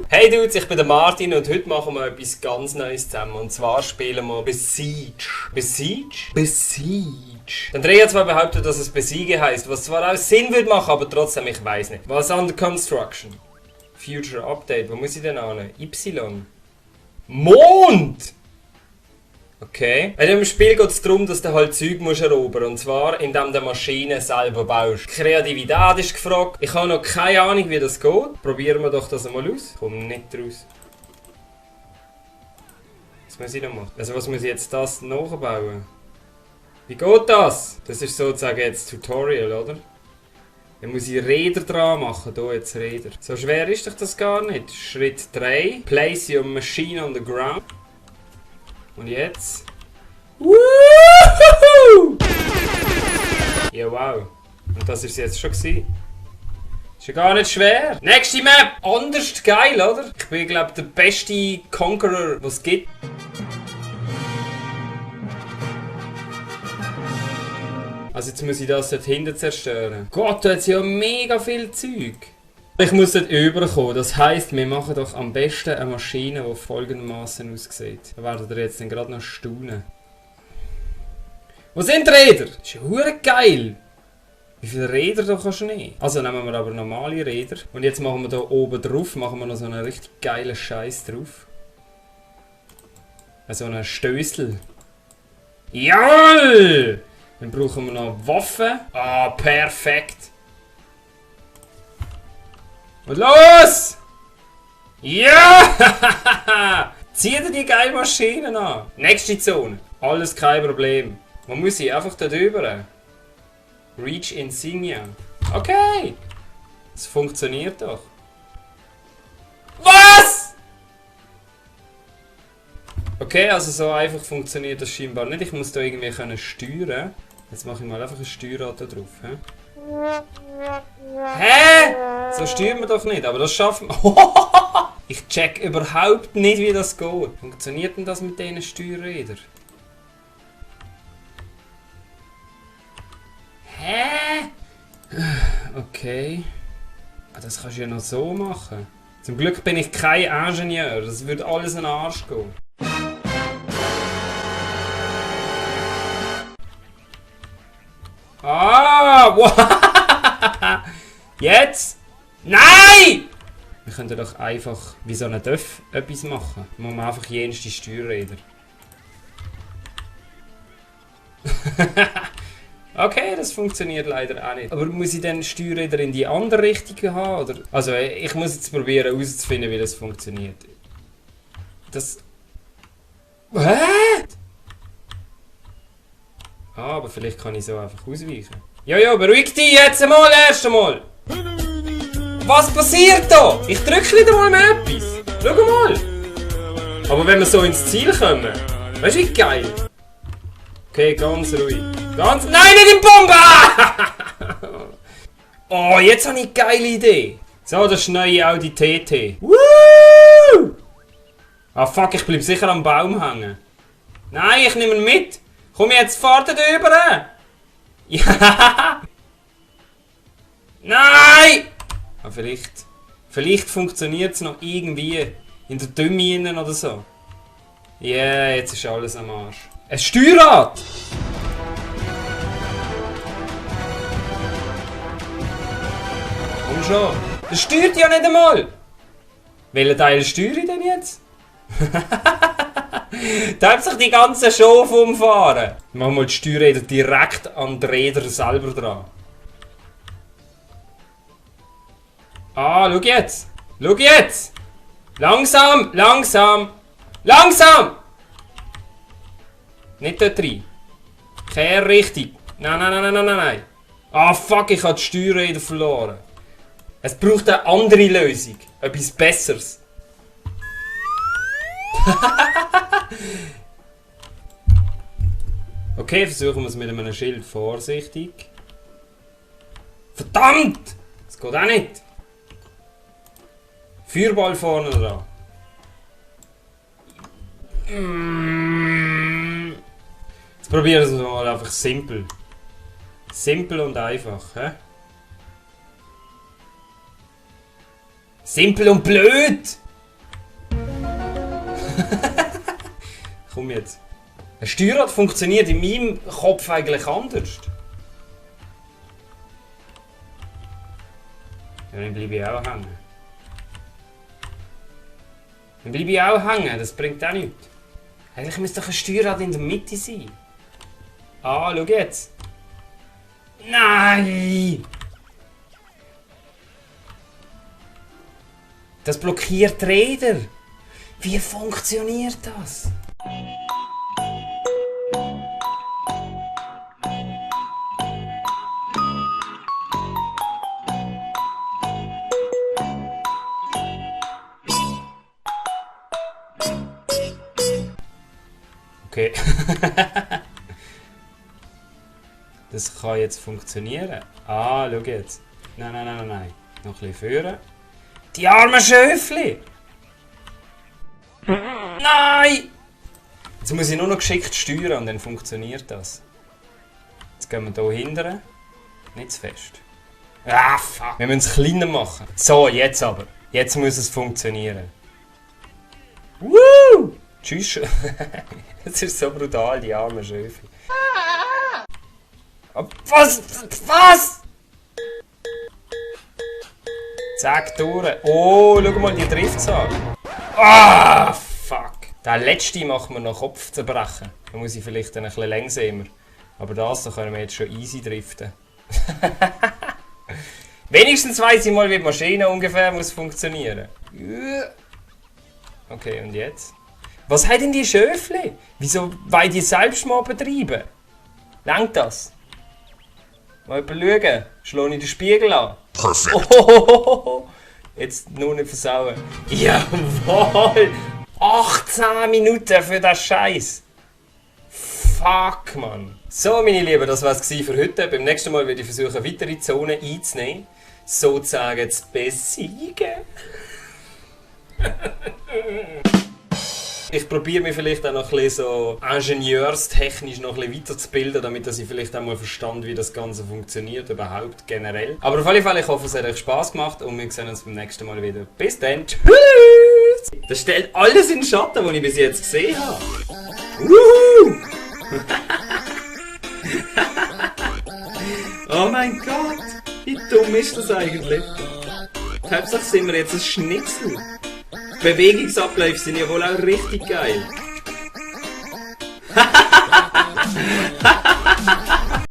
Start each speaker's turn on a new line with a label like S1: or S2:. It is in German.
S1: Hey Dudes, ich bin der Martin und heute machen wir etwas ganz Neues zusammen. Und zwar spielen wir Besiege. Besiege? Besiege. Dann Andrea zwar behauptet, dass es Besiege heisst, was zwar auch Sinn würde machen, aber trotzdem, ich weiß nicht. Was under construction? Future Update, wo muss ich denn an? Y. Mond! Okay. In dem Spiel geht es darum, dass du halt Zeug musst erobern. Und zwar, indem du Maschinen selber baust. Kreativität ist gefragt. Ich habe noch keine Ahnung, wie das geht. Probieren wir doch das einmal aus. Komm nicht raus. Was muss ich noch machen? Also was muss ich jetzt das nachbauen? Wie geht das? Das ist sozusagen jetzt Tutorial, oder? Dann muss ich Räder dran machen. Hier jetzt Räder. So schwer ist doch das gar nicht. Schritt 3. Place your machine on the ground. Und jetzt? Woohoo! Ja, wow. Und das ist jetzt schon gewesen. Ist ja gar nicht schwer. Nächste Map! Anders geil, oder? Ich bin, glaube ich, der beste Conqueror, was es gibt. Also jetzt muss ich das dort hinten zerstören. Gott, da hat ja mega viel Zeug. Ich muss dort überkommen. Das heisst, wir machen doch am besten eine Maschine, die folgendermaßen aussieht. Da werdet ihr jetzt dann gerade noch staunen. Wo sind die Räder? Das ist ja verdammt geil. Wie viele Räder da kannst du nehmen? Also nehmen wir aber normale Räder. Und jetzt machen wir hier oben drauf, machen wir noch so einen richtig geilen Scheiß drauf. So einen Stößel. Jawohl! Dann brauchen wir noch Waffen. Ah, perfekt. Und los! Ja! Zieh dir die geile Maschinen an. Nächste Zone. Alles kein Problem. Man muss sie einfach da drüber. Reach Insignia. Okay. Das funktioniert doch. Was? Okay, also so einfach funktioniert das scheinbar nicht. Ich muss da irgendwie steuern. Jetzt mache ich mal einfach ein Steuerrad da drauf. Hä? So steuern wir doch nicht, aber das schaffen wir. Ich check überhaupt nicht, wie das geht. Funktioniert denn das mit diesen Steuerrädern? Hä? Okay. Das kannst du ja noch so machen. Zum Glück bin ich kein Ingenieur. Das würde alles in den Arsch gehen. Ah! Wow. Jetzt? Nein! Wir könnten doch einfach wie so ein Döff etwas machen. Wir machen einfach jenste Steuerräder. Okay, das funktioniert leider auch nicht. Aber muss ich dann Steuerräder in die andere Richtung haben? Oder? Also ich muss jetzt probieren herauszufinden, wie das funktioniert. Das... Hä? Ah, aber vielleicht kann ich so einfach ausweichen. Ja, beruhig dich jetzt einmal erst einmal! Was passiert da? Ich drücke nicht einmal mehr etwas. Schau mal. Aber wenn wir so ins Ziel kommen, weißt du wie geil? Okay, ganz ruhig. Ganz... Nein, nicht im Bomben! Oh, jetzt habe ich eine geile Idee. So, das ist neue Audi TT. Woo! Ah fuck, ich bleib sicher am Baum hängen. Nein, ich nehme ihn mit. Komm jetzt, fahr da drüber. Ja! Nein! Ah, vielleicht funktioniert es noch irgendwie in der Dümme oder so. Ja, yeah, jetzt ist alles am Arsch. Ein Steuerrad! Komm schon. Das steuert ja nicht einmal! Welchen Teil steuere ich denn jetzt? Da hat sich die ganze Show umfahren. Machen wir die Steuerräder direkt an die Räder selber dran. Ah, schau jetzt! Schau jetzt! Langsam! Langsam! Langsam! Nicht dort rein. Kehr richtig. Nein. Ah fuck, ich habe die Steuerräder verloren. Es braucht eine andere Lösung. Etwas Besseres. Okay, versuchen wir es mit einem Schild. Vorsichtig. Verdammt! Das geht auch nicht. Feuerball vorne dran. Jetzt probieren wir es mal einfach simpel. Simpel und einfach. He? Simpel und blöd! Komm jetzt. Ein Steuerrad funktioniert in meinem Kopf eigentlich anders. Ja, dann bleibe ich auch hängen. Dann bleibe ich auch hängen, das bringt auch nichts. Eigentlich müsste doch ein Steuerrad in der Mitte sein. Ah, schau jetzt. Nein! Das blockiert die Räder. Wie funktioniert das? Okay. Das kann jetzt funktionieren. Ah, schau jetzt. Nein, nein, nein, nein. Noch ein bisschen führen. Die armen Schöfli! Nein! Jetzt muss ich nur noch geschickt steuern und dann funktioniert das. Jetzt gehen wir hier hinten. Nicht zu fest. Ah, fuck. Wir müssen es kleiner machen. So, jetzt aber. Jetzt muss es funktionieren. Woo! Tschüss. Das ist so brutal, die armen Schöfli. Was? Was? Zack, durch. Oh, schau mal die Driftzahl. Ah, fuck. Den letzten macht man noch Kopf zerbrechen. Da muss ich vielleicht ein bisschen langsamer. Aber das da können wir jetzt schon easy driften. Wenigstens weiss ich mal, wie die Maschine ungefähr muss funktionieren. Okay, und jetzt? Was hat denn die Schöfli? Wieso wollen die selbst mal betreiben? Langt das? Mal schauen. Schlau ich den Spiegel an.
S2: Perfekt.
S1: Oh, jetzt nur nicht versauen. Jawohl! 18 Minuten für das Scheiß. Fuck, Mann. So, meine Lieben, das war's für heute. Beim nächsten Mal werde ich versuchen, weitere Zonen einzunehmen. Sozusagen zu besiegen. Ich probiere mich vielleicht auch noch ein bisschen so ingenieurstechnisch noch ein bisschen weiterzubilden, damit ich vielleicht auch mal verstand, wie das Ganze funktioniert, überhaupt generell. Aber auf jeden Fall, ich hoffe, es hat euch Spass gemacht und wir sehen uns beim nächsten Mal wieder. Bis dann, tschüss! Das stellt alles in den Schatten, was ich bis jetzt gesehen habe. Wuhu! Oh mein Gott! Wie dumm ist das eigentlich? Hauptsache sind wir jetzt ein Schnitzel. Die Bewegungsabläufe sind ja wohl auch richtig geil.